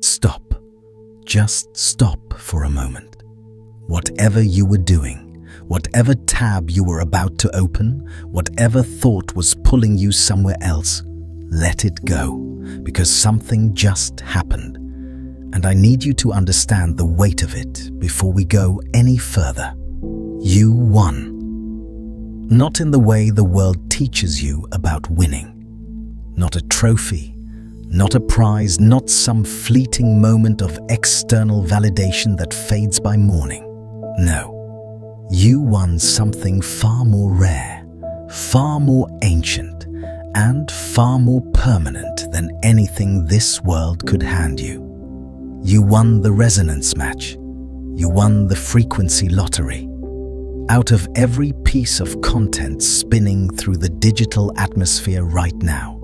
Stop. Just stop for a moment. Whatever you were doing, whatever tab you were about to open, whatever thought was pulling you somewhere else, let it go, because something just happened. And I need you to understand the weight of it before we go any further. You won. Not in the way the world teaches you about winning. Not a trophy, not a prize, not some fleeting moment of external validation that fades by morning. No. You won something far more rare, far more ancient, and far more permanent than anything this world could hand you. You won the resonance match. You won the frequency lottery. Out of every piece of content spinning through the digital atmosphere right now,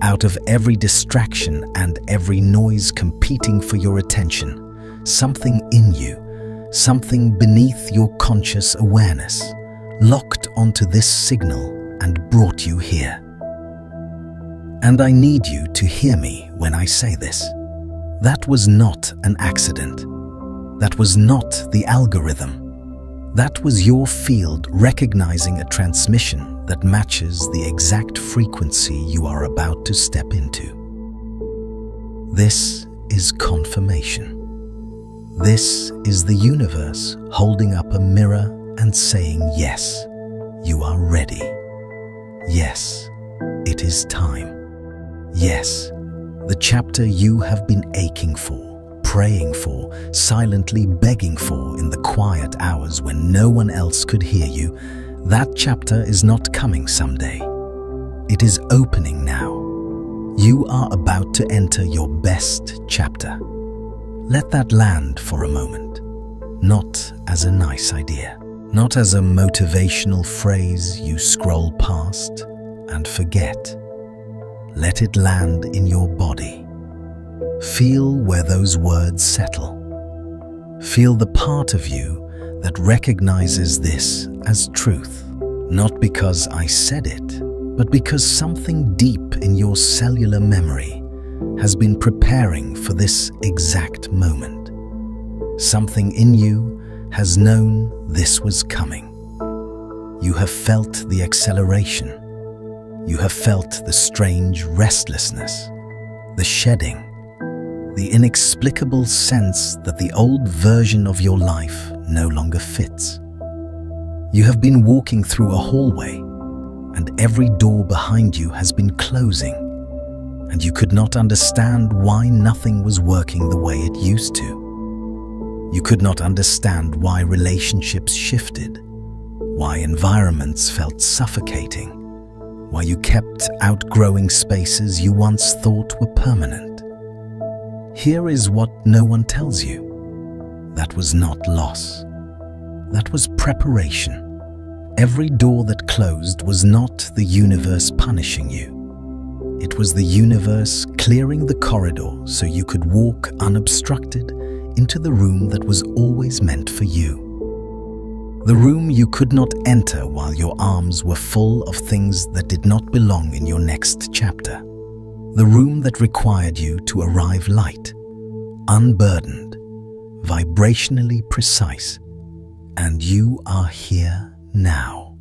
out of every distraction and every noise competing for your attention, something in you, something beneath your conscious awareness, locked onto this signal and brought you here. And I need you to hear me when I say this. That was not an accident. That was not the algorithm. That was your field recognizing a transmission that matches the exact frequency you are about to step into. This is confirmation. This is the universe holding up a mirror and saying, yes, you are ready. Yes, it is time. Yes, the chapter you have been aching for, praying for, silently begging for in the quiet hours when no one else could hear you, that chapter is not coming someday. It is opening now. You are about to enter your best chapter. Let that land for a moment, not as a nice idea, not as a motivational phrase you scroll past and forget. Let it land in your body. Feel where those words settle. Feel the part of you that recognizes this as truth, not because I said it, but because something deep in your cellular memory has been preparing for this exact moment. Something in you has known this was coming. You have felt the acceleration. You have felt the strange restlessness, the shedding, the inexplicable sense that the old version of your life no longer fits. You have been walking through a hallway, and every door behind you has been closing, and you could not understand why nothing was working the way it used to. You could not understand why relationships shifted, why environments felt suffocating, why you kept outgrowing spaces you once thought were permanent. Here is what no one tells you. That was not loss. That was preparation. Every door that closed was not the universe punishing you. It was the universe clearing the corridor so you could walk unobstructed into the room that was always meant for you. The room you could not enter while your arms were full of things that did not belong in your next chapter. The room that required you to arrive light, unburdened, vibrationally precise. And you are here now,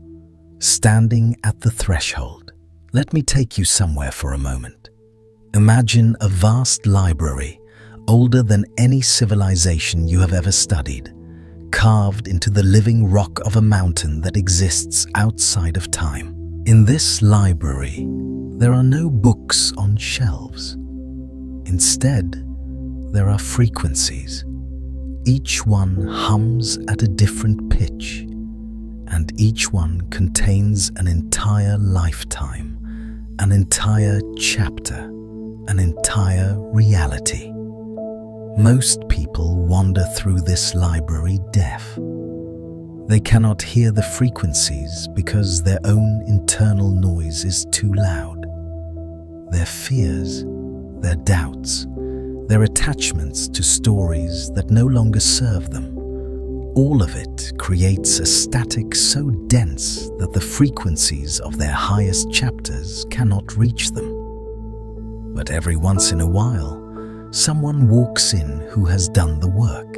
standing at the threshold. Let me take you somewhere for a moment. Imagine a vast library, older than any civilization you have ever studied, carved into the living rock of a mountain that exists outside of time. In this library, there are no books on shelves. Instead, there are frequencies. Each one hums at a different pitch, and each one contains an entire lifetime, an entire chapter, an entire reality. Most people wander through this library deaf. They cannot hear the frequencies because their own internal noise is too loud. Their fears, their doubts, their attachments to stories that no longer serve them, all of it creates a static so dense that the frequencies of their highest chapters cannot reach them. But every once in a while, someone walks in who has done the work.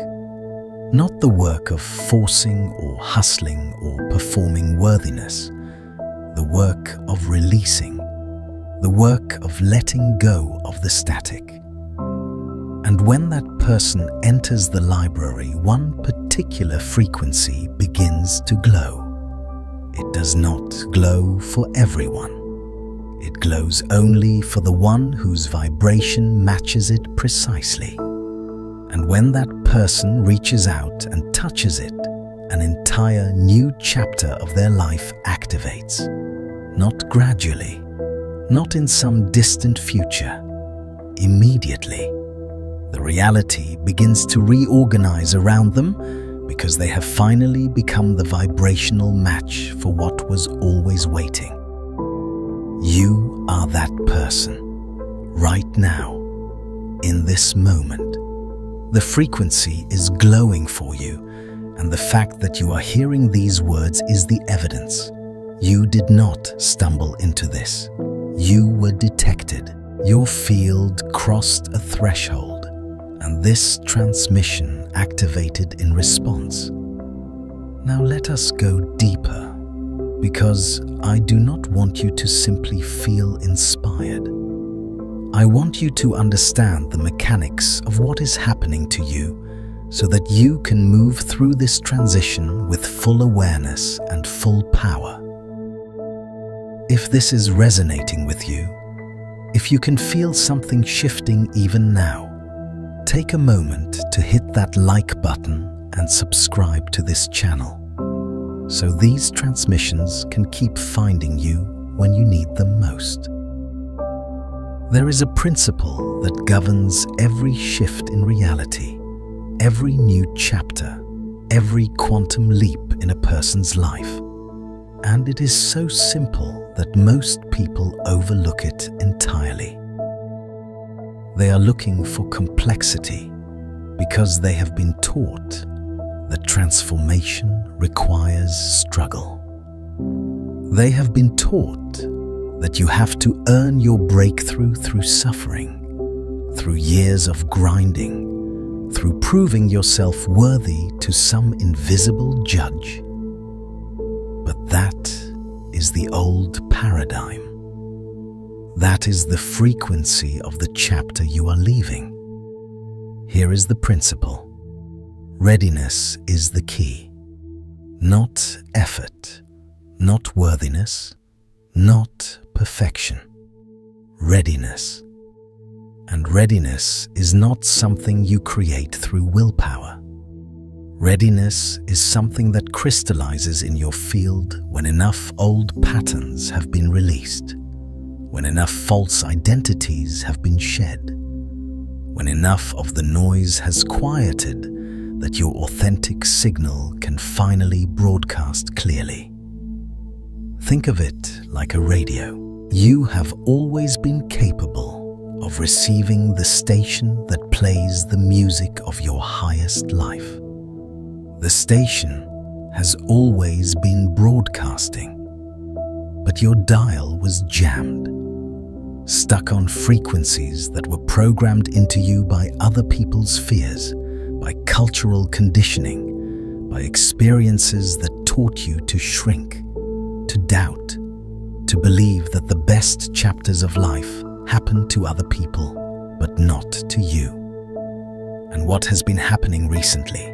Not the work of forcing or hustling or performing worthiness, the work of releasing, the work of letting go of the static. And when that person enters the library, one particular frequency begins to glow. It does not glow for everyone. It glows only for the one whose vibration matches it precisely. And when that person reaches out and touches it, an entire new chapter of their life activates. Not gradually, not in some distant future, immediately. The reality begins to reorganize around them because they have finally become the vibrational match for what was always waiting. You are that person, right now, in this moment. The frequency is glowing for you, and the fact that you are hearing these words is the evidence. You did not stumble into this. You were detected. Your field crossed a threshold, and this transmission activated in response. Now let us go deeper, because I do not want you to simply feel inspired. I want you to understand the mechanics of what is happening to you so that you can move through this transition with full awareness and full power. If this is resonating with you, if you can feel something shifting even now, take a moment to hit that like button and subscribe to this channel, so these transmissions can keep finding you when you need them most. There is a principle that governs every shift in reality, every new chapter, every quantum leap in a person's life. And it is so simple that most people overlook it entirely. They are looking for complexity because they have been taught that transformation requires struggle. They have been taught that you have to earn your breakthrough through suffering, through years of grinding, through proving yourself worthy to some invisible judge. But that is the old paradigm. That is the frequency of the chapter you are leaving. Here is the principle. Readiness is the key. Not effort, not worthiness, not perfection. Readiness. And readiness is not something you create through willpower. Readiness is something that crystallizes in your field when enough old patterns have been released, when enough false identities have been shed, when enough of the noise has quieted that your authentic signal can finally broadcast clearly. Think of it like a radio. You have always been capable of receiving the station that plays the music of your highest life. The station has always been broadcasting, but your dial was jammed, stuck on frequencies that were programmed into you by other people's fears, by cultural conditioning, by experiences that taught you to shrink, to doubt, to believe that the best chapters of life happen to other people, but not to you. And what has been happening recently?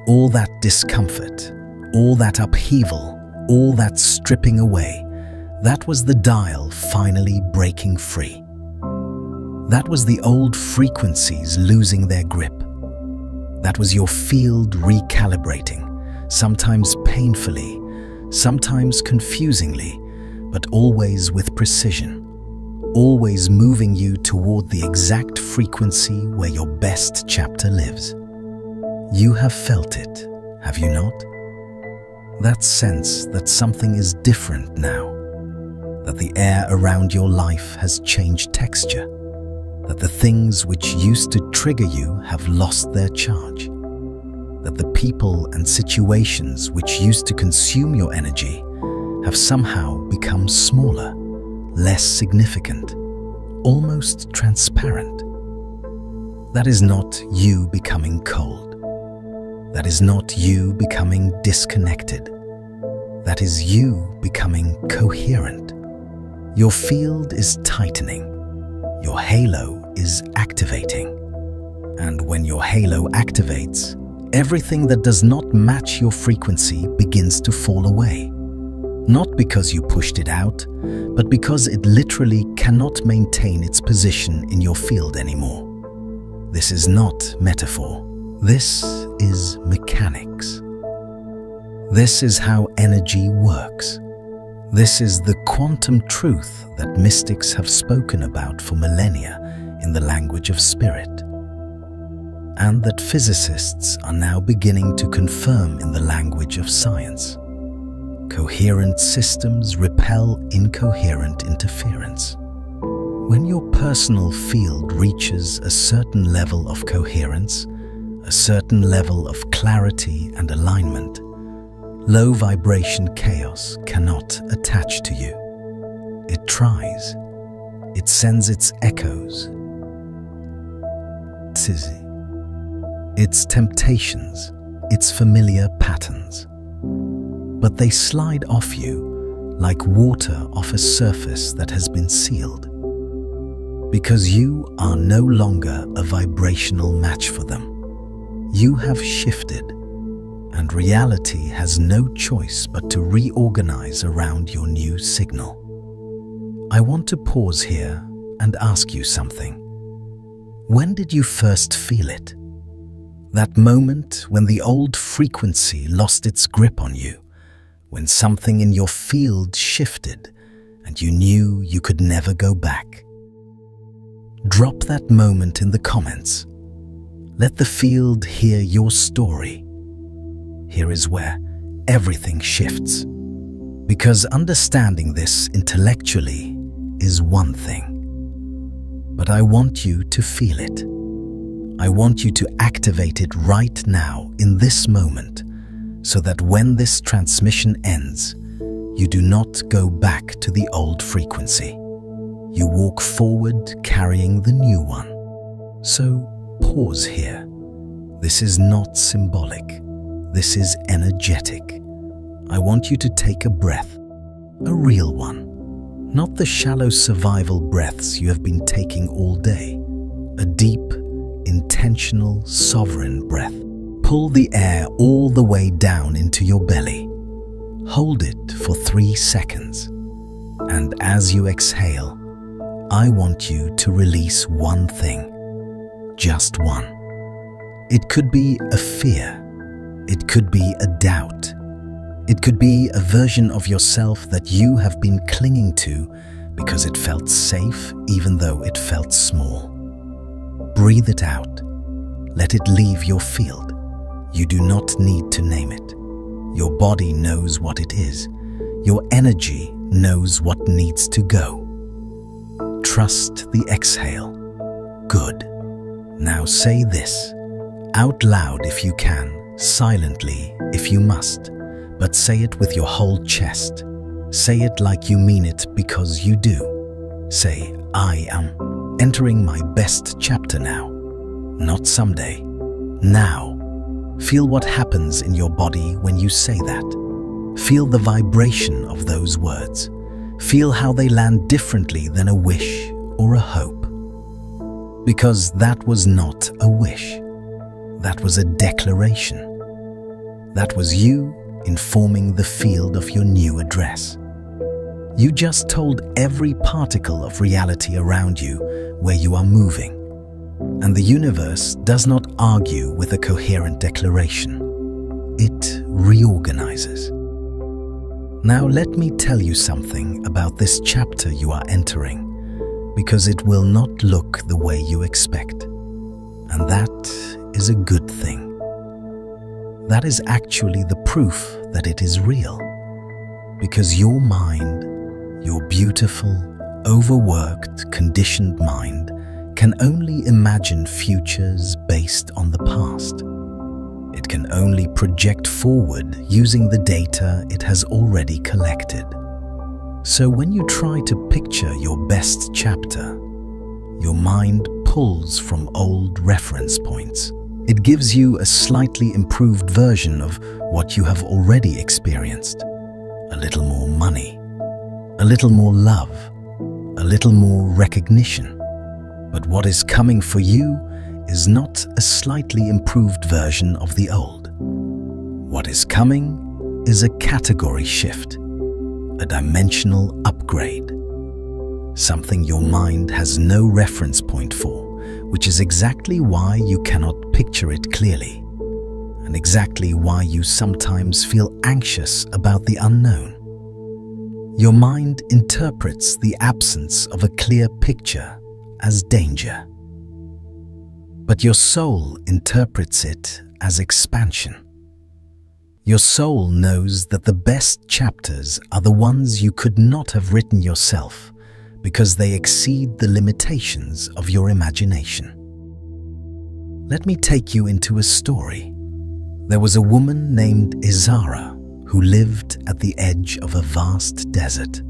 All that discomfort, all that upheaval, all that stripping away, that was the dial finally breaking free. That was the old frequencies losing their grip. That was your field recalibrating, sometimes painfully, sometimes confusingly, but always with precision, always moving you toward the exact frequency where your best chapter lives. You have felt it, have you not? That sense that something is different now, that the air around your life has changed texture, that the things which used to trigger you have lost their charge, that the people and situations which used to consume your energy have somehow become smaller, less significant, almost transparent. That is not you becoming cold. That is not you becoming disconnected. That is you becoming coherent. Your field is tightening. Your halo is activating. And when your halo activates, everything that does not match your frequency begins to fall away. Not because you pushed it out, but because it literally cannot maintain its position in your field anymore. This is not metaphor. This is mechanics. This is how energy works. This is the quantum truth that mystics have spoken about for millennia in the language of spirit, and that physicists are now beginning to confirm in the language of science. Coherent systems repel incoherent interference. When your personal field reaches a certain level of coherence, a certain level of clarity and alignment, low vibration chaos cannot attach to you. It tries. It sends its echoes, its temptations, its familiar patterns. But they slide off you like water off a surface that has been sealed, because you are no longer a vibrational match for them. You have shifted, and reality has no choice but to reorganize around your new signal. I want to pause here and ask you something. When did you first feel it? That moment when the old frequency lost its grip on you, when something in your field shifted and you knew you could never go back. Drop that moment in the comments. Let the field hear your story. Here is where everything shifts. Because understanding this intellectually is one thing. But I want you to feel it. I want you to activate it right now in this moment, so that when this transmission ends, you do not go back to the old frequency. You walk forward carrying the new one. So pause here. This is not symbolic. This is energetic. I want you to take a breath, a real one. Not the shallow survival breaths you have been taking all day. A deep, intentional, sovereign breath. Pull the air all the way down into your belly. Hold it for 3 seconds. And as you exhale, I want you to release one thing. Just one. It could be a fear. It could be a doubt. It could be a version of yourself that you have been clinging to because it felt safe even though it felt small. Breathe it out. Let it leave your field. You do not need to name it. Your body knows what it is. Your energy knows what needs to go. Trust the exhale. Good. Now say this, out loud if you can, silently if you must, but say it with your whole chest. Say it like you mean it because you do. Say, I am entering my best chapter now. Not someday. Now. Feel what happens in your body when you say that. Feel the vibration of those words. Feel how they land differently than a wish or a hope. Because that was not a wish. That was a declaration. That was you informing the field of your new address. You just told every particle of reality around you where you are moving. And the universe does not argue with a coherent declaration. It reorganizes. Now let me tell you something about this chapter you are entering, because it will not look the way you expect. And that is a good thing. That is actually the proof that it is real. Because your mind, your beautiful, overworked, conditioned mind, can only imagine futures based on the past. It can only project forward using the data it has already collected. So when you try to picture your best chapter, your mind pulls from old reference points. It gives you a slightly improved version of what you have already experienced. A little more money, a little more love, a little more recognition. But what is coming for you is not a slightly improved version of the old. What is coming is a category shift, a dimensional upgrade, something your mind has no reference point for, which is exactly why you cannot picture it clearly, and exactly why you sometimes feel anxious about the unknown. Your mind interprets the absence of a clear picture as danger, but your soul interprets it as expansion. Your soul knows that the best chapters are the ones you could not have written yourself because they exceed the limitations of your imagination. Let me take you into a story. There was a woman named Izara who lived at the edge of a vast desert.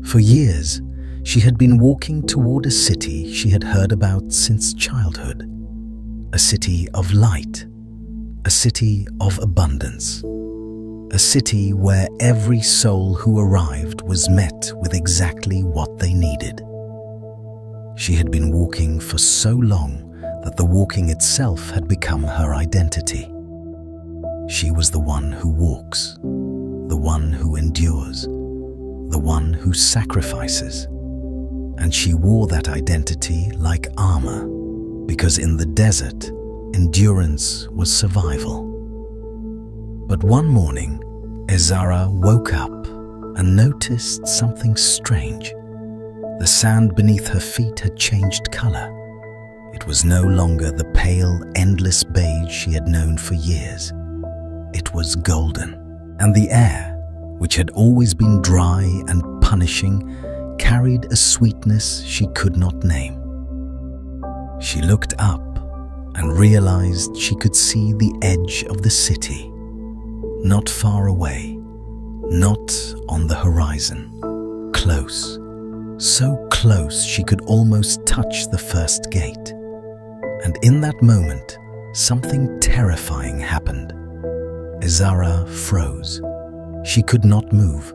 For years, she had been walking toward a city she had heard about since childhood, a city of light, a city of abundance, a city where every soul who arrived was met with exactly what they needed. She had been walking for so long that the walking itself had become her identity. She was the one who walks, the one who endures, the one who sacrifices. And she wore that identity like armor, because in the desert, endurance was survival. But one morning, Izara woke up and noticed something strange. The sand beneath her feet had changed color. It was no longer the pale, endless beige she had known for years. It was golden, and the air, which had always been dry and punishing, carried a sweetness she could not name. She looked up and realized she could see the edge of the city, not far away, not on the horizon, close, so close she could almost touch the first gate. And in that moment, something terrifying happened. Izara froze. She could not move,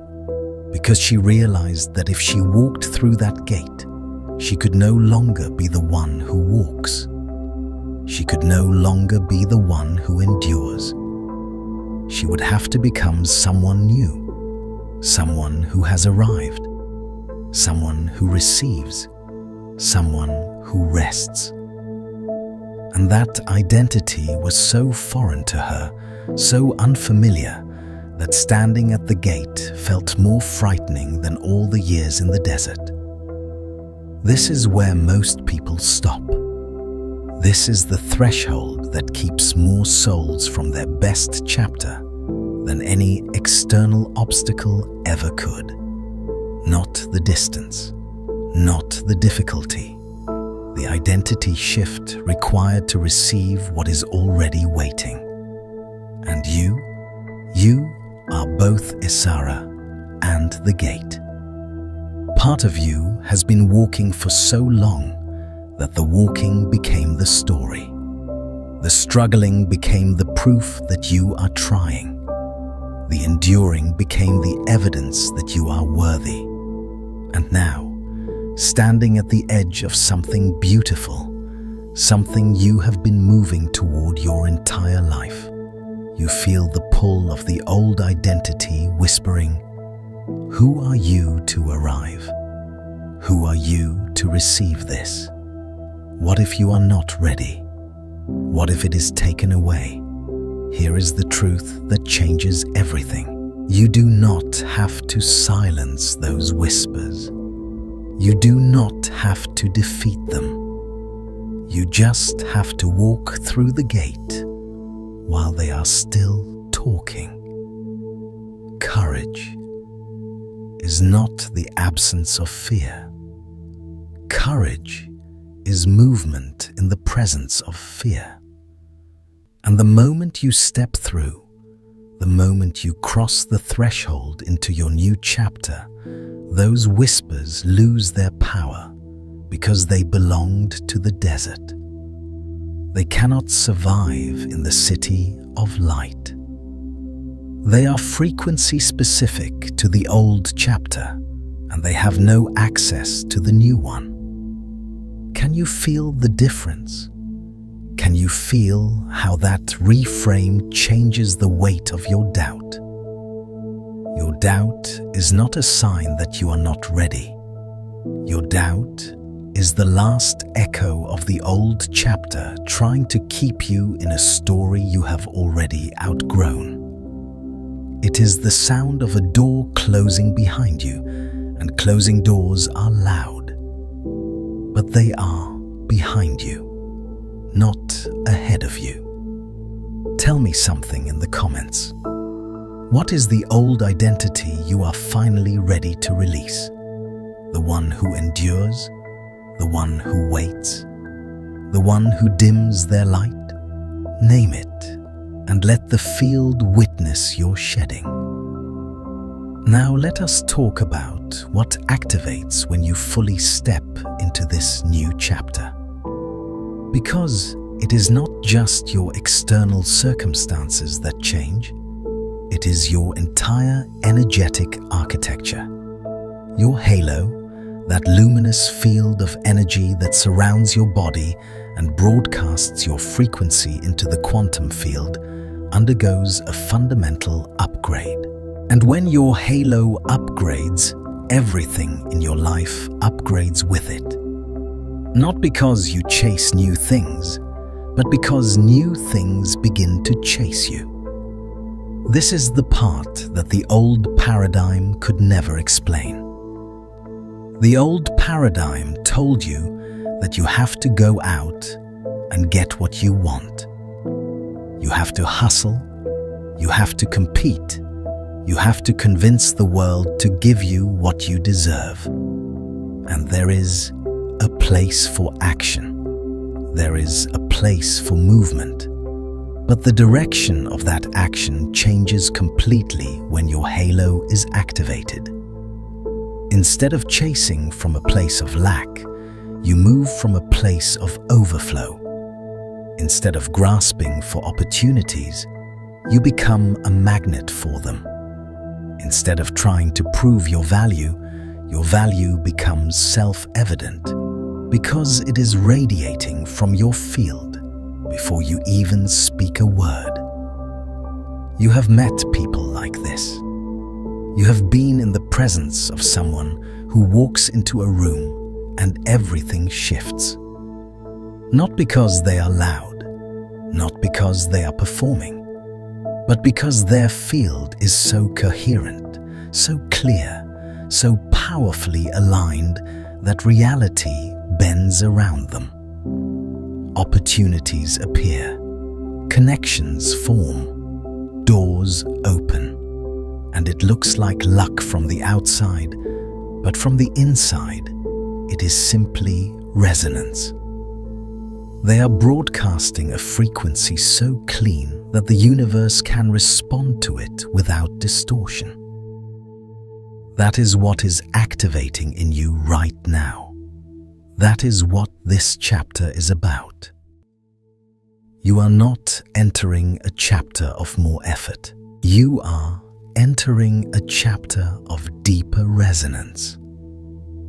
because she realized that if she walked through that gate, she could no longer be the one who walks. She could no longer be the one who endures. She would have to become someone new, someone who has arrived, someone who receives, someone who rests. And that identity was so foreign to her, so unfamiliar, that standing at the gate felt more frightening than all the years in the desert. This is where most people stop. This is the threshold that keeps more souls from their best chapter than any external obstacle ever could. Not the distance, not the difficulty, the identity shift required to receive what is already waiting. And you are both Izara and the gate. Part of you has been walking for so long that the walking became the story. The struggling became the proof that you are trying. The enduring became the evidence that you are worthy. And now, standing at the edge of something beautiful, something you have been moving toward your entire life, you feel the pull of the old identity whispering, "Who are you to arrive? Who are you to receive this? What if you are not ready? What if it is taken away?" Here is the truth that changes everything. You do not have to silence those whispers. You do not have to defeat them. You just have to walk through the gate while they are still talking. Courage is not the absence of fear. Courage is movement in the presence of fear. And the moment you step through, the moment you cross the threshold into your new chapter, those whispers lose their power because they belonged to the desert. They cannot survive in the city of light. They are frequency specific to the old chapter, and they have no access to the new one. Can you feel the difference? Can you feel how that reframe changes the weight of your doubt? Your doubt is not a sign that you are not ready. Your doubt is the last echo of the old chapter trying to keep you in a story you have already outgrown. It is the sound of a door closing behind you, and closing doors are loud. But they are behind you, not ahead of you. Tell me something in the comments. What is the old identity you are finally ready to release? The one who endures? The one who waits? The one who dims their light? Name it, and let the field witness your shedding. Now let us talk about what activates when you fully step into this new chapter. Because it is not just your external circumstances that change, it is your entire energetic architecture. Your halo, that luminous field of energy that surrounds your body and broadcasts your frequency into the quantum field, undergoes a fundamental upgrade. And when your halo upgrades, everything in your life upgrades with it. Not because you chase new things, but because new things begin to chase you. This is the part that the old paradigm could never explain. The old paradigm told you that you have to go out and get what you want. You have to hustle, you have to compete, you have to convince the world to give you what you deserve. And there is a place for action. There is a place for movement. But the direction of that action changes completely when your halo is activated. Instead of chasing from a place of lack, you move from a place of overflow. Instead of grasping for opportunities, you become a magnet for them. Instead of trying to prove your value becomes self-evident because it is radiating from your field before you even speak a word. You have met people like this. You have been in the presence of someone who walks into a room and everything shifts. Not because they are loud, not because they are performing, but because their field is so coherent, so clear, so powerfully aligned that reality bends around them. Opportunities appear, connections form, doors open, and it looks like luck from the outside, but from the inside, it is simply resonance. They are broadcasting a frequency so clean that the universe can respond to it without distortion. That is what is activating in you right now. That is what this chapter is about. You are not entering a chapter of more effort. You are entering a chapter of deeper resonance.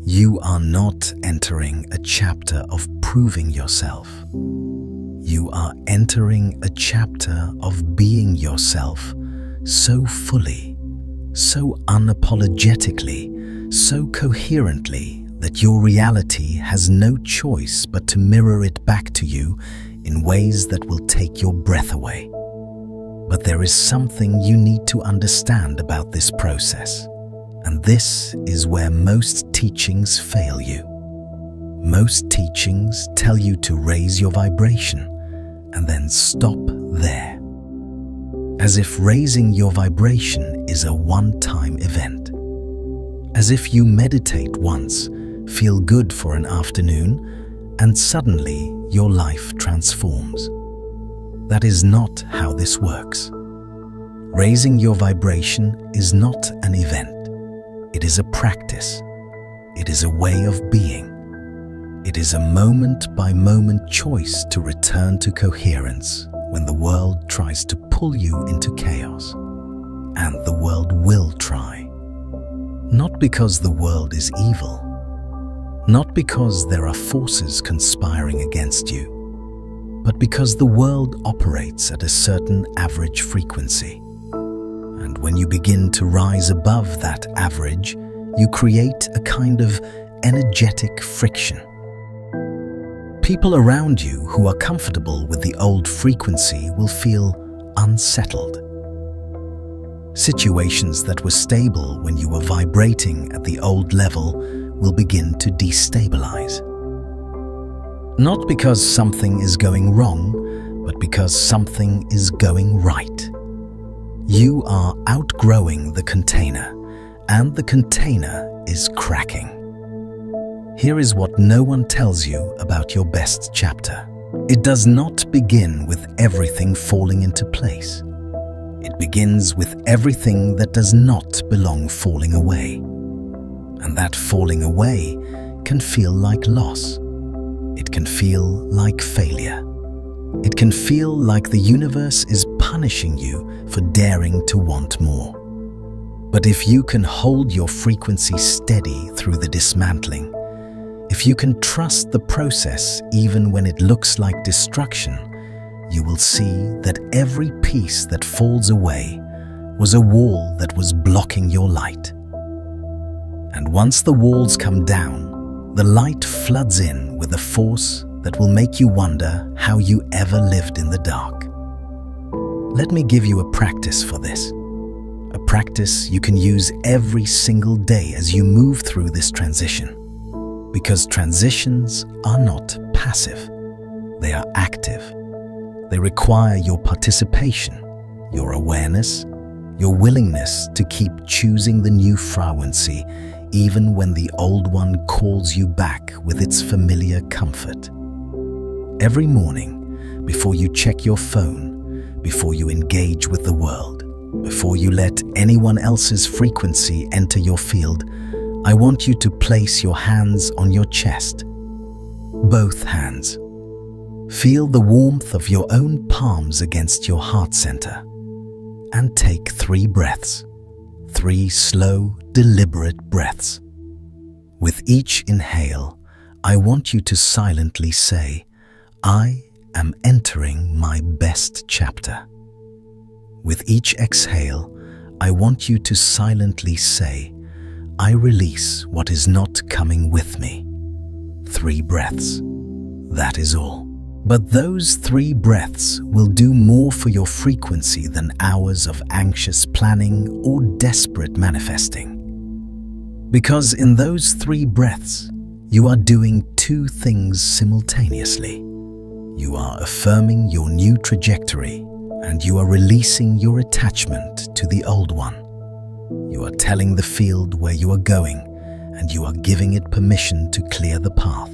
You are not entering a chapter of proving yourself. You are entering a chapter of being yourself so fully, so unapologetically, so coherently that your reality has no choice but to mirror it back to you in ways that will take your breath away. But there is something you need to understand about this process, and this is where most teachings fail you. Most teachings tell you to raise your vibration and then stop there, as if raising your vibration is a one-time event. As if you meditate once, feel good for an afternoon, and suddenly your life transforms. That is not how this works. Raising your vibration is not an event. It is a practice. It is a way of being. It is a moment-by-moment choice to return to coherence when the world tries to pull you into chaos. And the world will try. Not because the world is evil, not because there are forces conspiring against you, but because the world operates at a certain average frequency. And when you begin to rise above that average, you create a kind of energetic friction. People around you who are comfortable with the old frequency will feel unsettled. Situations that were stable when you were vibrating at the old level will begin to destabilize. Not because something is going wrong, but because something is going right. You are outgrowing the container, and the container is cracking. Here is what no one tells you about your best chapter. It does not begin with everything falling into place. It begins with everything that does not belong falling away. And that falling away can feel like loss. It can feel like failure. It can feel like the universe is punishing you for daring to want more. But if you can hold your frequency steady through the dismantling, if you can trust the process even when it looks like destruction, you will see that every piece that falls away was a wall that was blocking your light. And once the walls come down, the light floods in with a force that will make you wonder how you ever lived in the dark. Let me give you a practice for this. A practice you can use every single day as you move through this transition. Because transitions are not passive, they are active. They require your participation, your awareness, your willingness to keep choosing the new frequency even when the old one calls you back with its familiar comfort. Every morning, before you check your phone, before you engage with the world, before you let anyone else's frequency enter your field, I want you to place your hands on your chest. Both hands. Feel the warmth of your own palms against your heart center. And take 3 breaths. 3 slow, deliberate breaths. With each inhale, I want you to silently say, I am entering my best chapter. With each exhale, I want you to silently say, I release what is not coming with me. 3 breaths. That is all. But those 3 breaths will do more for your frequency than hours of anxious planning or desperate manifesting. Because in those 3 breaths, you are doing 2 things simultaneously. You are affirming your new trajectory, and you are releasing your attachment to the old one. You are telling the field where you are going, and you are giving it permission to clear the path.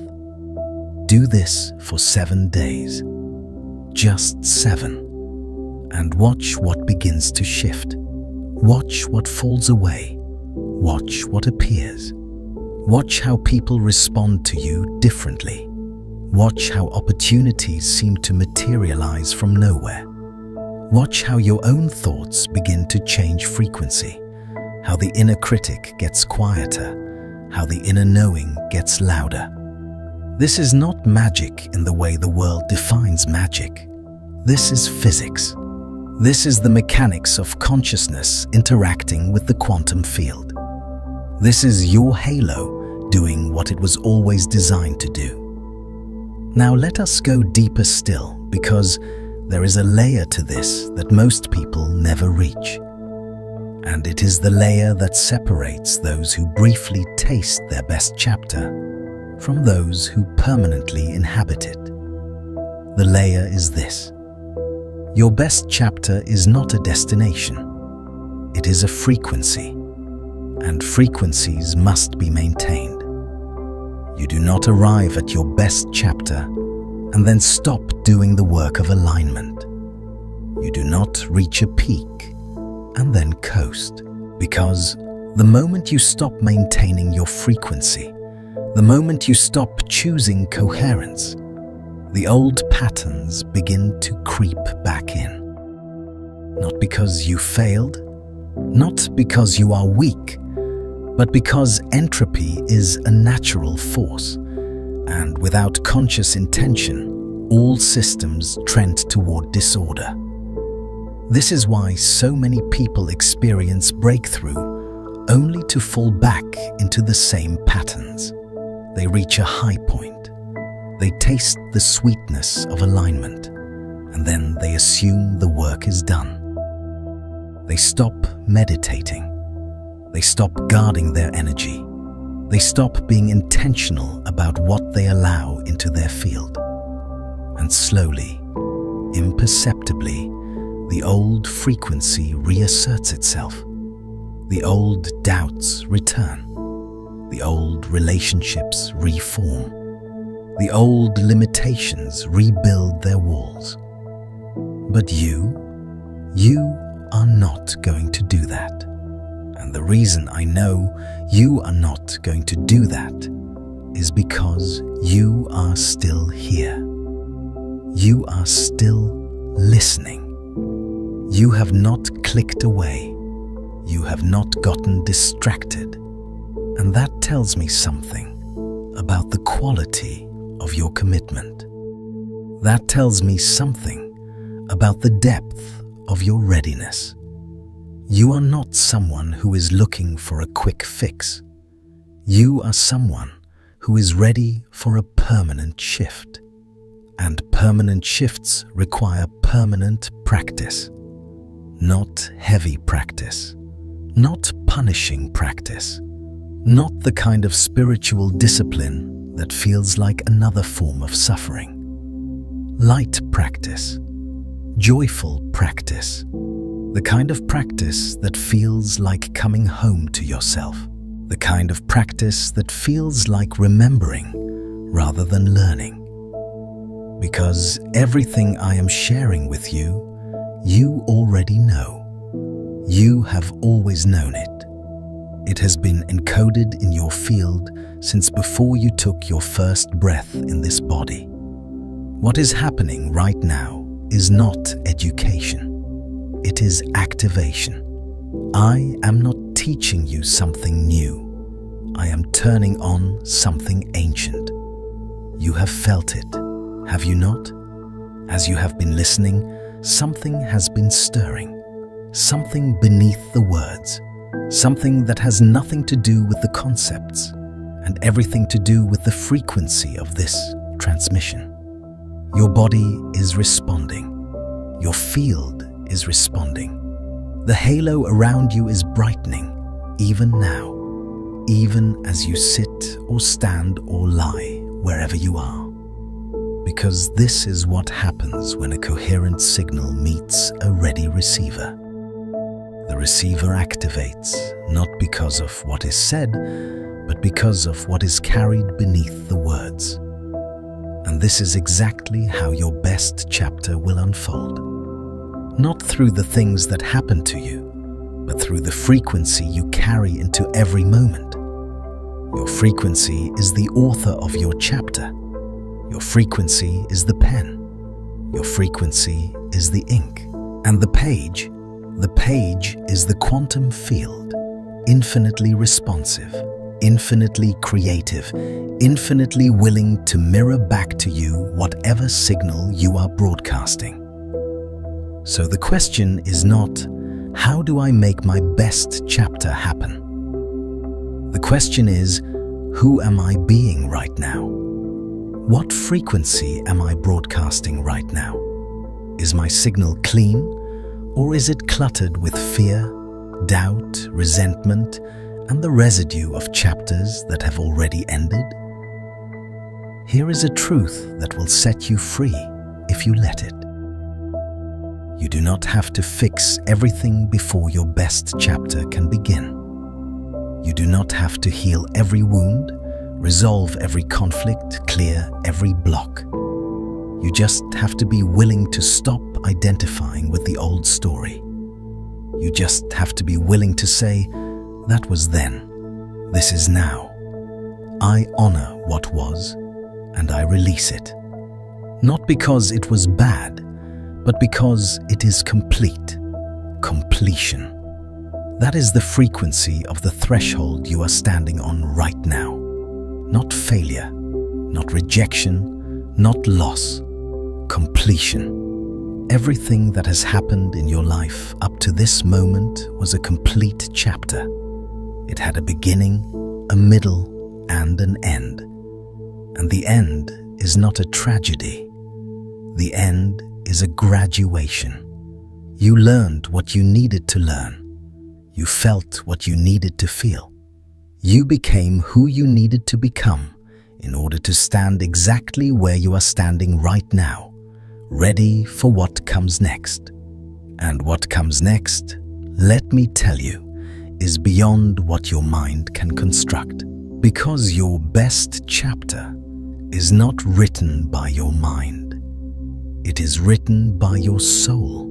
Do this for 7 days. Just 7. And watch what begins to shift. Watch what falls away. Watch what appears. Watch how people respond to you differently. Watch how opportunities seem to materialize from nowhere. Watch how your own thoughts begin to change frequency. How the inner critic gets quieter. How the inner knowing gets louder. This is not magic in the way the world defines magic. This is physics. This is the mechanics of consciousness interacting with the quantum field. This is your halo doing what it was always designed to do. Now let us go deeper still, because there is a layer to this that most people never reach. And it is the layer that separates those who briefly taste their best chapter from those who permanently inhabit it. The layer is this. Your best chapter is not a destination. It is a frequency, and frequencies must be maintained. You do not arrive at your best chapter and then stop doing the work of alignment. You do not reach a peak and then coast, because the moment you stop maintaining your frequency The moment you stop choosing coherence, the old patterns begin to creep back in. Not because you failed, not because you are weak, but because entropy is a natural force, and without conscious intention, all systems trend toward disorder. This is why so many people experience breakthrough only to fall back into the same patterns. They reach a high point. They taste the sweetness of alignment, and then they assume the work is done. They stop meditating. They stop guarding their energy. They stop being intentional about what they allow into their field. And slowly, imperceptibly, the old frequency reasserts itself. The old doubts return. The old relationships reform. The old limitations rebuild their walls. But you are not going to do that. And the reason I know you are not going to do that is because you are still here. You are still listening. You have not clicked away. You have not gotten distracted. And that tells me something about the quality of your commitment. That tells me something about the depth of your readiness. You are not someone who is looking for a quick fix. You are someone who is ready for a permanent shift. And permanent shifts require permanent practice. Not heavy practice. Not punishing practice. Not the kind of spiritual discipline that feels like another form of suffering. Light practice. Joyful practice. The kind of practice that feels like coming home to yourself. The kind of practice that feels like remembering rather than learning. Because everything I am sharing with you, you already know. You have always known it. It has been encoded in your field since before you took your first breath in this body. What is happening right now is not education. It is activation. I am not teaching you something new. I am turning on something ancient. You have felt it, have you not? As you have been listening, something has been stirring. Something beneath the words. Something that has nothing to do with the concepts and everything to do with the frequency of this transmission. Your body is responding. Your field is responding. The halo around you is brightening, even now, even as you sit or stand or lie wherever you are. Because this is what happens when a coherent signal meets a ready receiver. The receiver activates not because of what is said, but because of what is carried beneath the words. And this is exactly how your best chapter will unfold. Not through the things that happen to you, but through the frequency you carry into every moment. Your frequency is the author of your chapter. Your frequency is the pen. Your frequency is the ink. And the page is the quantum field, infinitely responsive, infinitely creative, infinitely willing to mirror back to you whatever signal you are broadcasting. So the question is not, how do I make my best chapter happen? The question is, who am I being right now? What frequency am I broadcasting right now? Is my signal clean, or is it cluttered with fear, doubt, resentment, and the residue of chapters that have already ended? Here is a truth that will set you free if you let it. You do not have to fix everything before your best chapter can begin. You do not have to heal every wound, resolve every conflict, clear every block. You just have to be willing to stop identifying with the old story. You just have to be willing to say, that was then, this is now. I honor what was and I release it. Not because it was bad, but because it is complete. Completion. That is the frequency of the threshold you are standing on right now. Not failure, not rejection, not loss. Completion. Everything that has happened in your life up to this moment was a complete chapter. It had a beginning, a middle, and an end. And the end is not a tragedy. The end is a graduation. You learned what you needed to learn. You felt what you needed to feel. You became who you needed to become in order to stand exactly where you are standing right now, ready for what comes next. And what comes next, let me tell you, is beyond what your mind can construct. Because your best chapter is not written by your mind. It is written by your soul.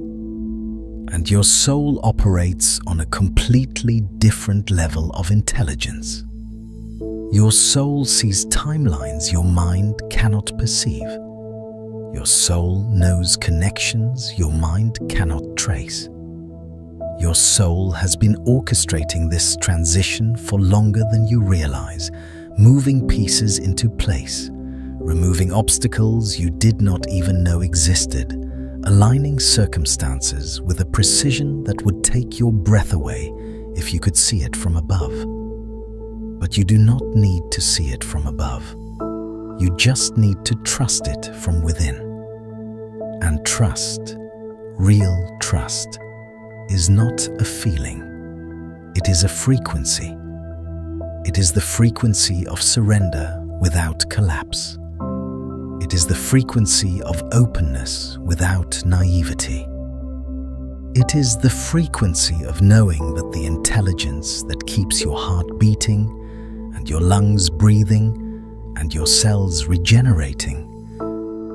And your soul operates on a completely different level of intelligence. Your soul sees timelines your mind cannot perceive. Your soul knows connections your mind cannot trace. Your soul has been orchestrating this transition for longer than you realize, moving pieces into place, removing obstacles you did not even know existed, aligning circumstances with a precision that would take your breath away if you could see it from above. But you do not need to see it from above. You just need to trust it from within. And trust, real trust, is not a feeling. It is a frequency. It is the frequency of surrender without collapse. It is the frequency of openness without naivety. It is the frequency of knowing that the intelligence that keeps your heart beating and your lungs breathing and your cells regenerating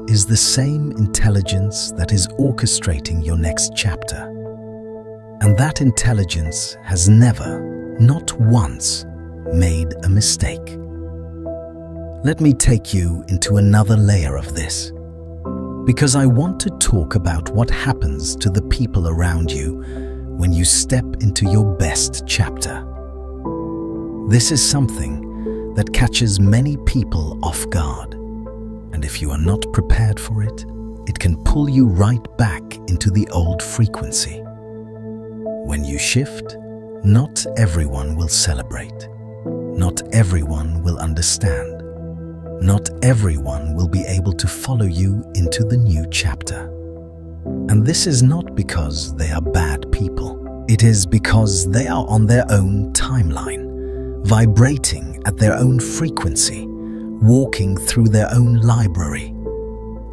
is the same intelligence that is orchestrating your next chapter. And that intelligence has never, not once, made a mistake. Let me take you into another layer of this, because I want to talk about what happens to the people around you when you step into your best chapter. This is something that catches many people off guard, and if you are not prepared for it, it can pull you right back into the old frequency. When you shift, not everyone will celebrate. Not everyone will understand. Not everyone will be able to follow you into the new chapter. And this is not because they are bad people. It is because they are on their own timeline, vibrating at their own frequency, walking through their own library.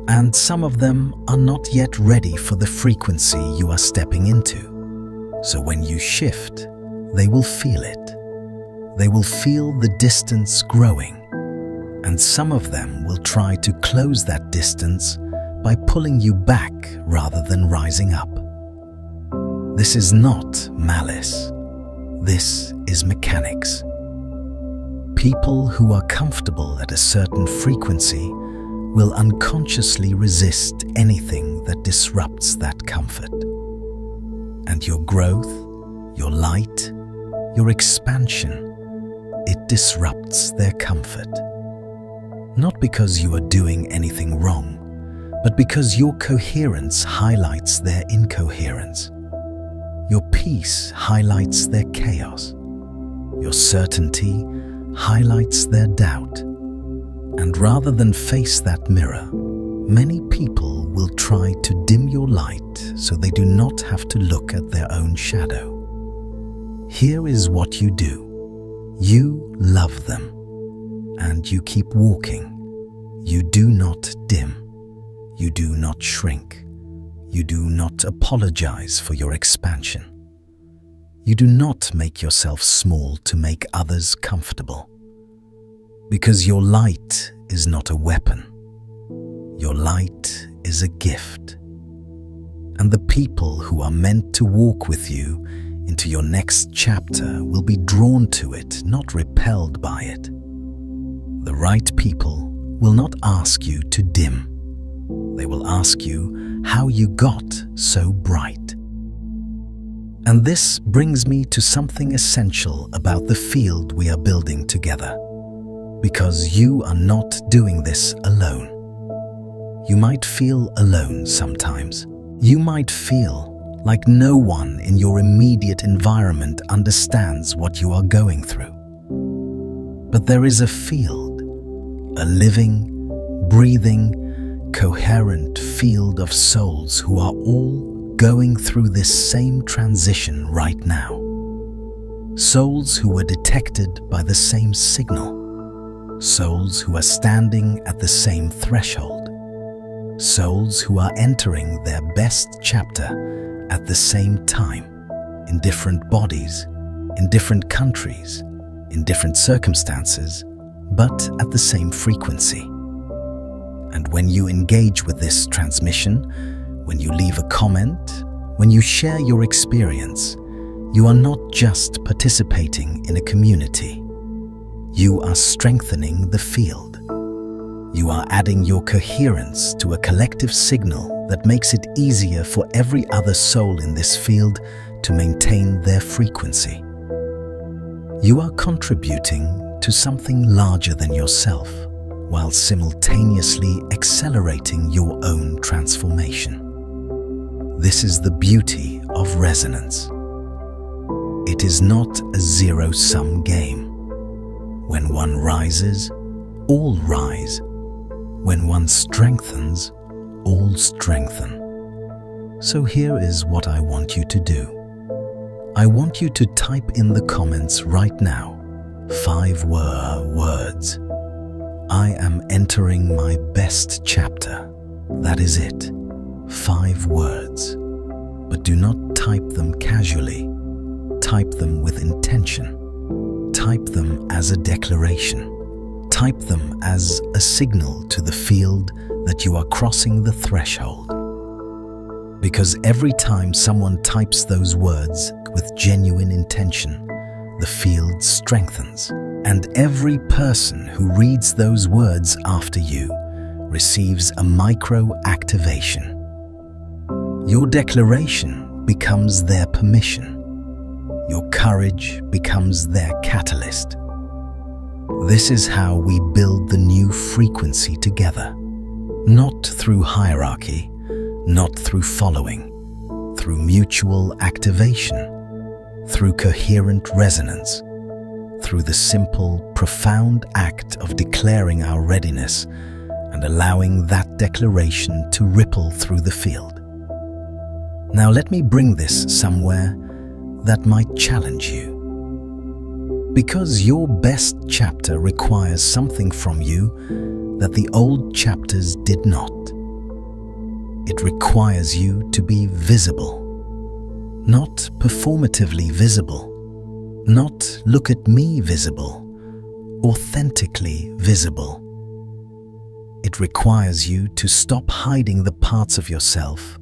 And some of them are not yet ready for the frequency you are stepping into. So when you shift, they will feel it. They will feel the distance growing. And some of them will try to close that distance by pulling you back rather than rising up. This is not malice. This is mechanics. People who are comfortable at a certain frequency will unconsciously resist anything that disrupts that comfort. And your growth, your light, your expansion, it disrupts their comfort. Not because you are doing anything wrong, but because your coherence highlights their incoherence. Your peace highlights their chaos. Your certainty highlights their doubt. And rather than face that mirror, many people will try to dim your light so they do not have to look at their own shadow. Here is what you do. You love them. And you keep walking. You do not dim. You do not shrink. You do not apologize for your expansion. You do not make yourself small to make others comfortable. Because your light is not a weapon. Your light is a gift. And the people who are meant to walk with you into your next chapter will be drawn to it, not repelled by it. The right people will not ask you to dim. They will ask you how you got so bright. And this brings me to something essential about the field we are building together. Because you are not doing this alone. You might feel alone sometimes. You might feel like no one in your immediate environment understands what you are going through. But there is a field, a living, breathing, coherent field of souls who are all going through this same transition right now. Souls who were detected by the same signal. Souls who are standing at the same threshold. Souls who are entering their best chapter at the same time, in different bodies, in different countries, in different circumstances, but at the same frequency. And when you engage with this transmission, when you leave a comment, when you share your experience, you are not just participating in a community. You are strengthening the field. You are adding your coherence to a collective signal that makes it easier for every other soul in this field to maintain their frequency. You are contributing to something larger than yourself, while simultaneously accelerating your own transformation. This is the beauty of resonance. It is not a zero-sum game. When one rises, all rise. When one strengthens, all strengthen. So here is what I want you to do. I want you to type in the comments right now 5 words. I am entering my best chapter. That is it. 5 words. But do not type them casually. Type them with intention. Type them as a declaration. Type them as a signal to the field that you are crossing the threshold. Because every time someone types those words with genuine intention, the field strengthens. And every person who reads those words after you receives a micro-activation. Your declaration becomes their permission. Your courage becomes their catalyst. This is how we build the new frequency together. Not through hierarchy, not through following, through mutual activation, through coherent resonance, through the simple, profound act of declaring our readiness and allowing that declaration to ripple through the field. Now let me bring this somewhere that might challenge you. Because your best chapter requires something from you that the old chapters did not. It requires you to be visible. Not performatively visible. Not look at me visible. Authentically visible. It requires you to stop hiding the parts of yourself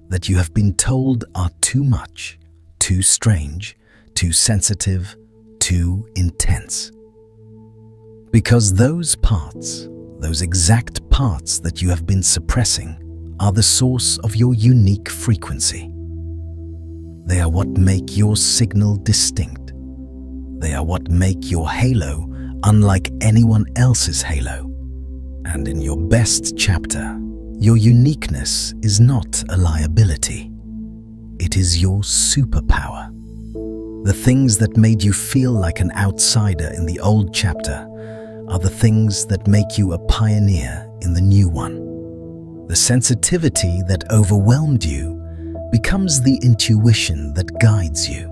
that you have been told are too much, too strange, too sensitive, too intense. Because those parts, those exact parts that you have been suppressing, are the source of your unique frequency. They are what make your signal distinct. They are what make your halo unlike anyone else's halo. And in your best chapter, your uniqueness is not a liability. It is your superpower. The things that made you feel like an outsider in the old chapter are the things that make you a pioneer in the new one. The sensitivity that overwhelmed you becomes the intuition that guides you.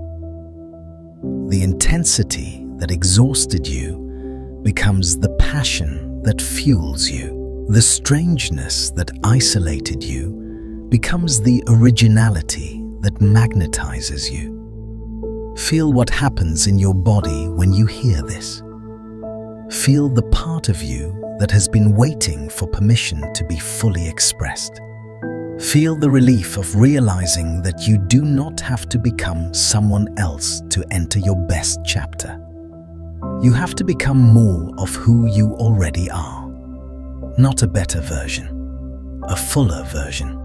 The intensity that exhausted you becomes the passion that fuels you. The strangeness that isolated you becomes the originality that magnetizes you. Feel what happens in your body when you hear this. Feel the part of you that has been waiting for permission to be fully expressed. Feel the relief of realizing that you do not have to become someone else to enter your best chapter. You have to become more of who you already are. Not a better version, a fuller version,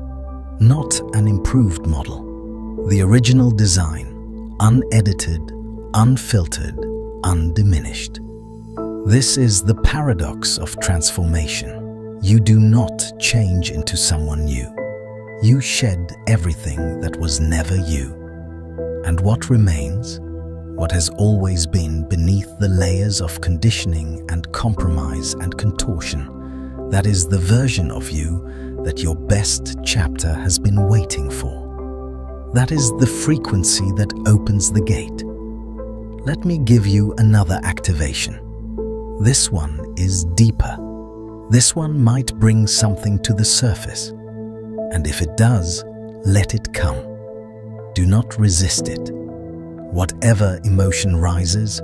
not an improved model. The original design, unedited, unfiltered, undiminished. This is the paradox of transformation. You do not change into someone new. You shed everything that was never you. And what remains, what has always been beneath the layers of conditioning and compromise and contortion, that is the version of you that your best chapter has been waiting for. That is the frequency that opens the gate. Let me give you another activation. This one is deeper. This one might bring something to the surface. And if it does, let it come. Do not resist it. Whatever emotion rises,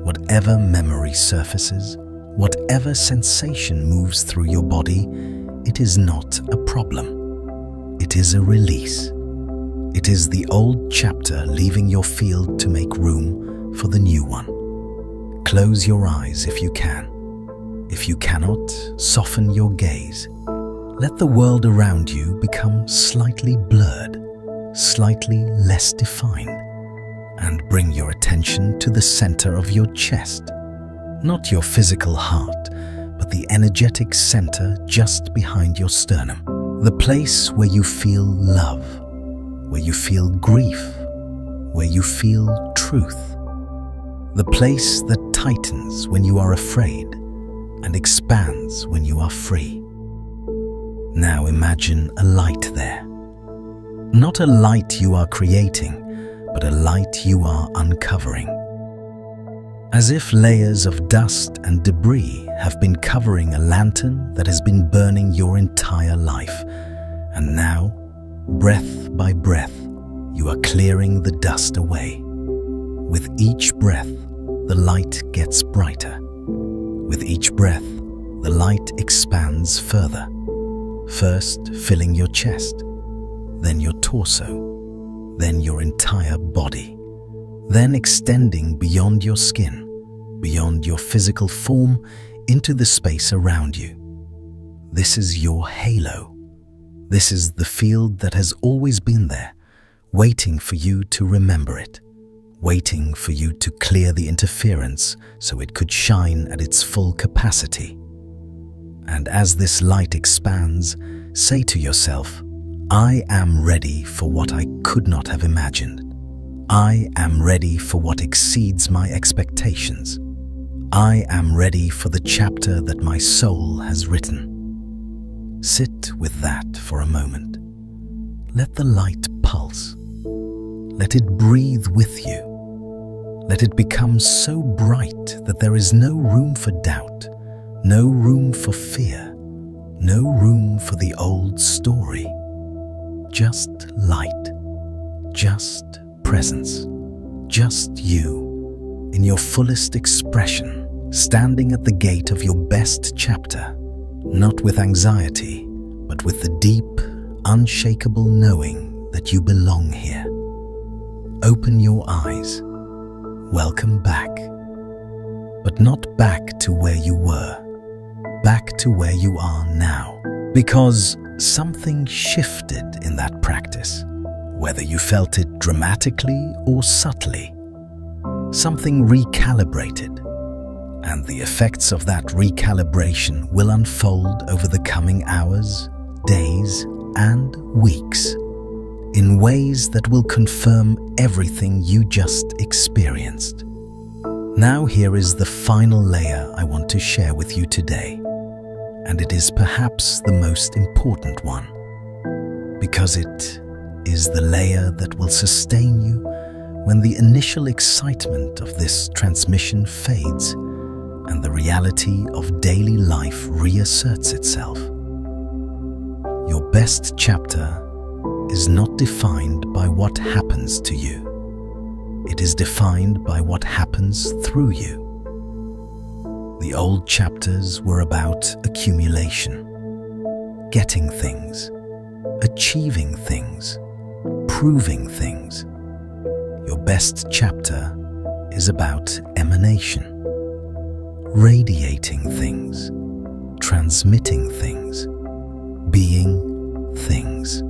whatever memory surfaces, whatever sensation moves through your body, it is not a problem. It is a release. It is the old chapter leaving your field to make room for the new one. Close your eyes if you can. If you cannot, soften your gaze. Let the world around you become slightly blurred, slightly less defined, and bring your attention to the center of your chest. Not your physical heart, but the energetic center just behind your sternum. The place where you feel love, where you feel grief, where you feel truth. The place that tightens when you are afraid and expands when you are free. Now imagine a light there. Not a light you are creating, but a light you are uncovering. As if layers of dust and debris have been covering a lantern that has been burning your entire life. And now, breath by breath, you are clearing the dust away. With each breath, the light gets brighter. With each breath, the light expands further. First filling your chest, then your torso, then your entire body, then extending beyond your skin, beyond your physical form, into the space around you. This is your halo. This is the field that has always been there, waiting for you to remember it, waiting for you to clear the interference so it could shine at its full capacity. And as this light expands, say to yourself, I am ready for what I could not have imagined. I am ready for what exceeds my expectations. I am ready for the chapter that my soul has written. Sit with that for a moment. Let the light pulse. Let it breathe with you. Let it become so bright that there is no room for doubt, no room for fear, no room for the old story. Just light, just presence, just you, in your fullest expression, standing at the gate of your best chapter, not with anxiety, but with the deep, unshakable knowing that you belong here. Open your eyes. Welcome back. But not back to where you were, back to where you are now. Because something shifted in that practice, whether you felt it dramatically or subtly. Something recalibrated, and the effects of that recalibration will unfold over the coming hours, days, and weeks in ways that will confirm everything you just experienced. Now here is the final layer I want to share with you today, and it is perhaps the most important one, because it is the layer that will sustain you when the initial excitement of this transmission fades and the reality of daily life reasserts itself. Your best chapter is not defined by what happens to you. It is defined by what happens through you. The old chapters were about accumulation, getting things, achieving things, proving things. Your best chapter is about emanation, radiating things, transmitting things, being things.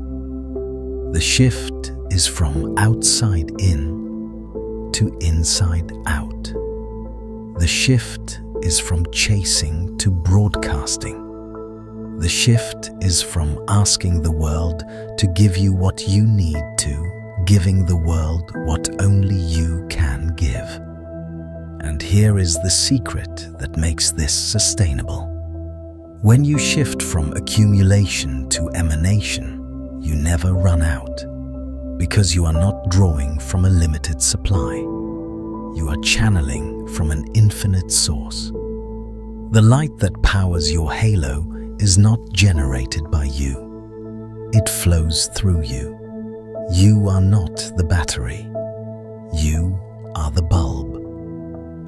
The shift is from outside in to inside out. The shift is from chasing to broadcasting. The shift is from asking the world to give you what you need to giving the world what only you can give. And here is the secret that makes this sustainable. When you shift from accumulation to emanation, you never run out, because you are not drawing from a limited supply. You are channeling from an infinite source. The light that powers your halo is not generated by you. It flows through you. You are not the battery. You are the bulb.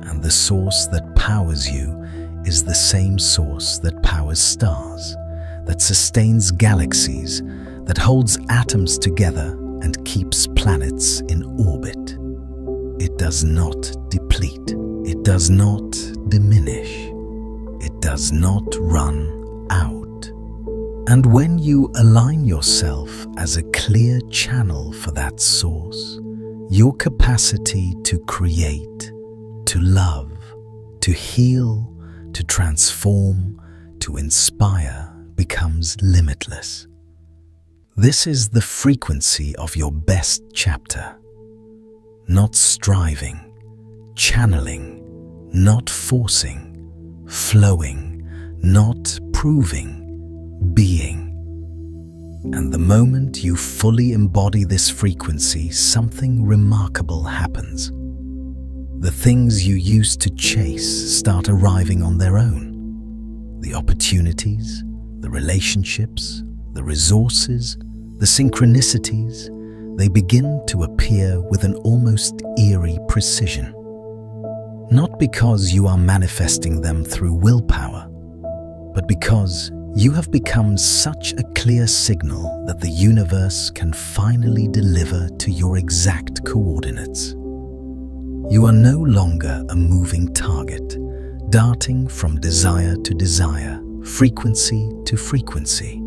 And the source that powers you is the same source that powers stars, that sustains galaxies, that holds atoms together and keeps planets in orbit. It does not deplete. It does not diminish. It does not run out. And when you align yourself as a clear channel for that source, your capacity to create, to love, to heal, to transform, to inspire becomes limitless. This is the frequency of your best chapter. Not striving, channeling, not forcing, flowing, not proving, being. And the moment you fully embody this frequency, something remarkable happens. The things you used to chase start arriving on their own. The opportunities, the relationships, the resources, the synchronicities, they begin to appear with an almost eerie precision. Not because you are manifesting them through willpower, but because you have become such a clear signal that the universe can finally deliver to your exact coordinates. You are no longer a moving target, darting from desire to desire, frequency to frequency.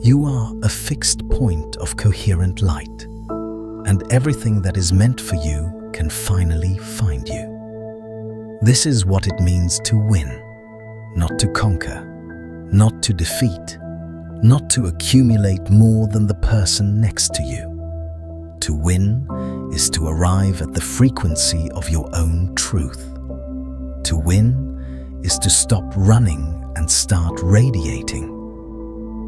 You are a fixed point of coherent light, and everything that is meant for you can finally find you. This is what it means to win, not to conquer, not to defeat, not to accumulate more than the person next to you. To win is to arrive at the frequency of your own truth. To win is to stop running and start radiating.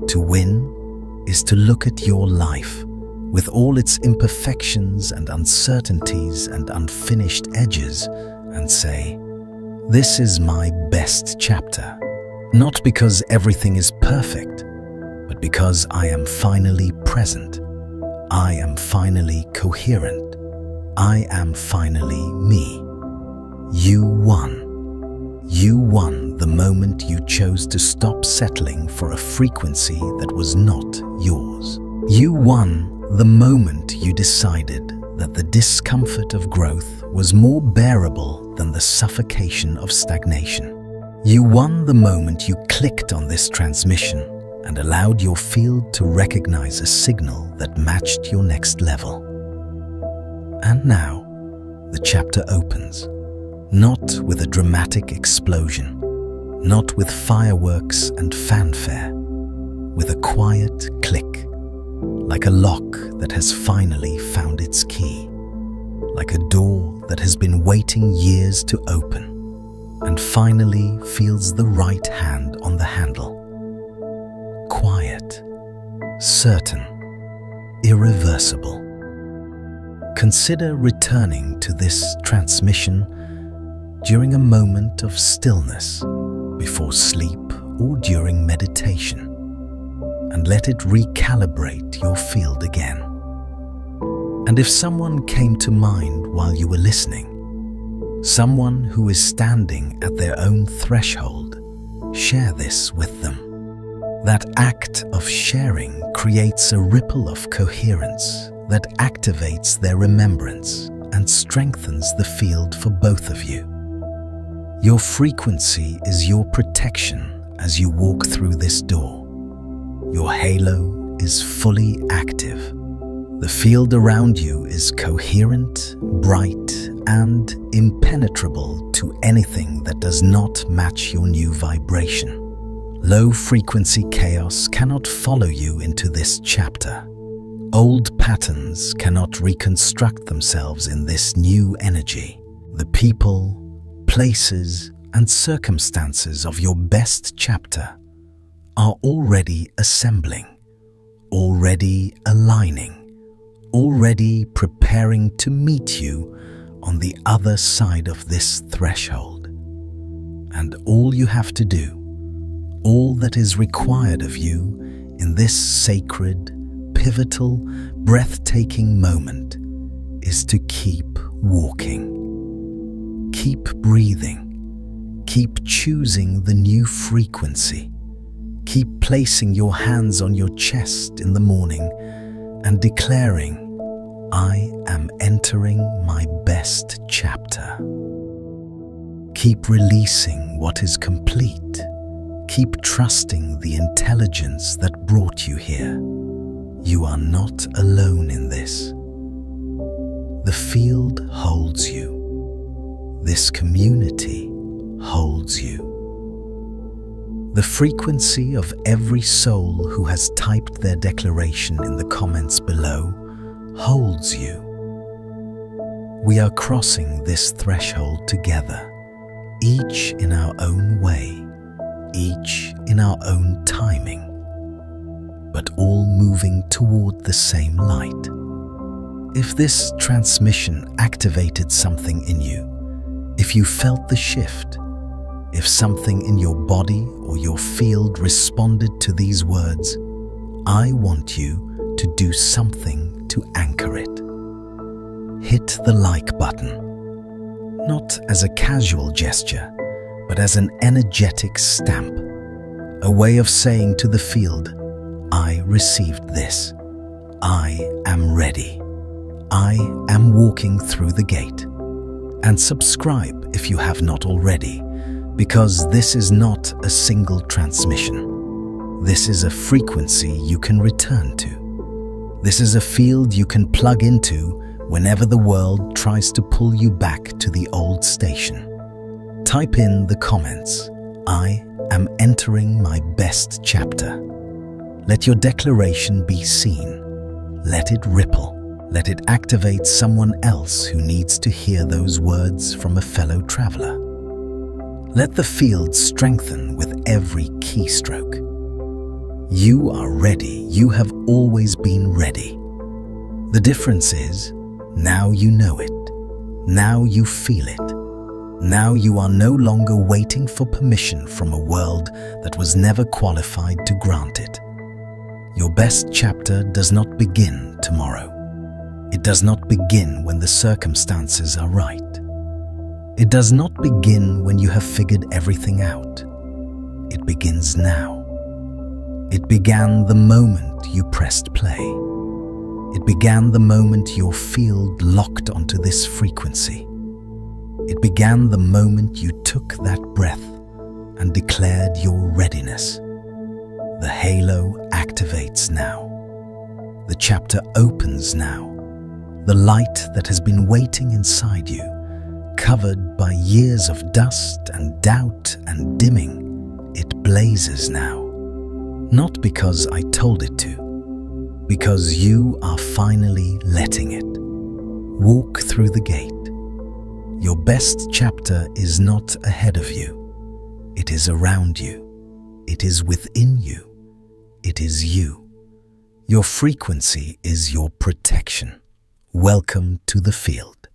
To win is to look at your life with all its imperfections and uncertainties and unfinished edges and say, "This is my best chapter." Not because everything is perfect, but because I am finally present. I am finally coherent. I am finally me. You won. You won the moment you chose to stop settling for a frequency that was not yours. You won the moment you decided that the discomfort of growth was more bearable than the suffocation of stagnation. You won the moment you clicked on this transmission and allowed your field to recognize a signal that matched your next level. And now, the chapter opens, not with a dramatic explosion, not with fireworks and fanfare, with a quiet click, like a lock that has finally found its key, like a door that has been waiting years to open, and finally feels the right hand on the handle. Quiet, certain, irreversible. Consider returning to this transmission during a moment of stillness, before sleep or during meditation, and let it recalibrate your field again. And if someone came to mind while you were listening, someone who is standing at their own threshold, share this with them. That act of sharing creates a ripple of coherence that activates their remembrance and strengthens the field for both of you. Your frequency is your protection as you walk through this door. Your halo is fully active. The field around you is coherent, bright, and impenetrable to anything that does not match your new vibration. Low-frequency chaos cannot follow you into this chapter. Old patterns cannot reconstruct themselves in this new energy. The people, places, and circumstances of your best chapter are already assembling, already aligning, already preparing to meet you on the other side of this threshold. And all you have to do, all that is required of you in this sacred, pivotal, breathtaking moment is to keep walking. Keep breathing. Keep choosing the new frequency. Keep placing your hands on your chest in the morning and declaring, "I am entering my best chapter." Keep releasing what is complete. Keep trusting the intelligence that brought you here. You are not alone in this. The field holds you. This community holds you. The frequency of every soul who has typed their declaration in the comments below holds you. We are crossing this threshold together, each in our own way, each in our own timing, but all moving toward the same light. If this transmission activated something in you, if you felt the shift, if something in your body or your field responded to these words, I want you to do something to anchor it. Hit the like button, not as a casual gesture, but as an energetic stamp, a way of saying to the field, I received this. I am ready. I am walking through the gate. And subscribe if you have not already, because this is not a single transmission. This is a frequency you can return to. This is a field you can plug into whenever the world tries to pull you back to the old station. Type in the comments, I am entering my best chapter. Let your declaration be seen. Let it ripple. Let it activate someone else who needs to hear those words from a fellow traveler. Let the field strengthen with every keystroke. You are ready. You have always been ready. The difference is, now you know it. Now you feel it. Now you are no longer waiting for permission from a world that was never qualified to grant it. Your best chapter does not begin tomorrow. It does not begin when the circumstances are right. It does not begin when you have figured everything out. It begins now. It began the moment you pressed play. It began the moment your field locked onto this frequency. It began the moment you took that breath and declared your readiness. The halo activates now. The chapter opens now. The light that has been waiting inside you, covered by years of dust and doubt and dimming, it blazes now. Not because I told it to, because you are finally letting it. Walk through the gate. Your best chapter is not ahead of you. It is around you. It is within you. It is you. Your frequency is your protection. Welcome to the field.